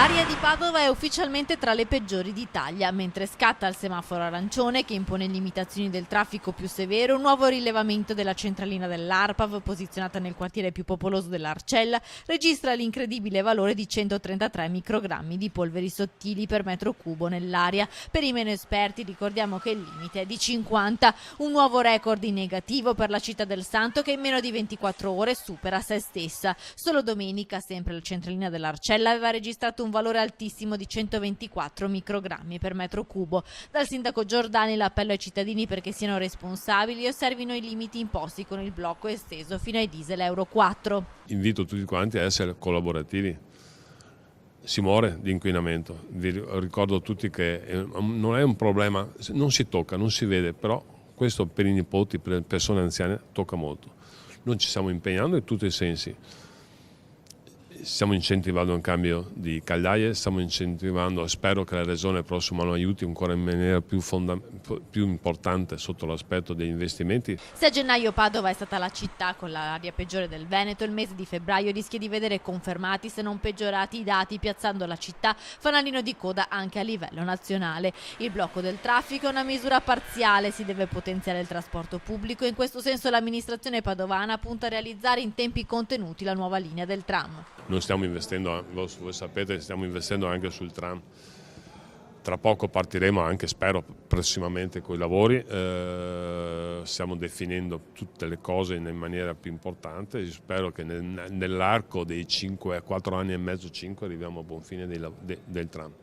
L'aria di Padova è ufficialmente tra le peggiori d'Italia. Mentre scatta il semaforo arancione che impone limitazioni del traffico più severe, un nuovo rilevamento della centralina dell'ARPAV, posizionata nel quartiere più popoloso dell'Arcella, registra l'incredibile valore di 133 microgrammi di polveri sottili per metro cubo nell'aria. Per i meno esperti ricordiamo che il limite è di 50, un nuovo record in negativo per la città del Santo che in meno di 24 ore supera se stessa. Solo domenica, sempre la centralina dell'Arcella aveva registrato un valore altissimo di 124 microgrammi per metro cubo. Dal sindaco Giordani l'appello ai cittadini perché siano responsabili e osservino i limiti imposti con il blocco esteso fino ai diesel Euro 4. Invito tutti quanti a essere collaborativi. Si muore di inquinamento. Vi ricordo a tutti che non è un problema, non si tocca, non si vede, però questo per i nipoti, per le persone anziane tocca molto. Noi ci stiamo impegnando in tutti i sensi. Stiamo incentivando un cambio di caldaie, stiamo incentivando, spero che la Regione il prossimo anno aiuti ancora in maniera più importante sotto l'aspetto degli investimenti. Se a gennaio Padova è stata la città con l'aria peggiore del Veneto, il mese di febbraio rischia di vedere confermati se non peggiorati i dati, piazzando la città fanalino di coda anche a livello nazionale. Il blocco del traffico è una misura parziale, si deve potenziare il trasporto pubblico e in questo senso l'amministrazione padovana punta a realizzare in tempi contenuti la nuova linea del tram. Noi stiamo investendo, voi sapete, stiamo investendo anche sul tram. Tra poco partiremo anche, spero, prossimamente con i lavori. Stiamo definendo tutte le cose in maniera più importante. Spero che nell'arco dei 4 anni e mezzo, 5, arriviamo a buon fine del tram.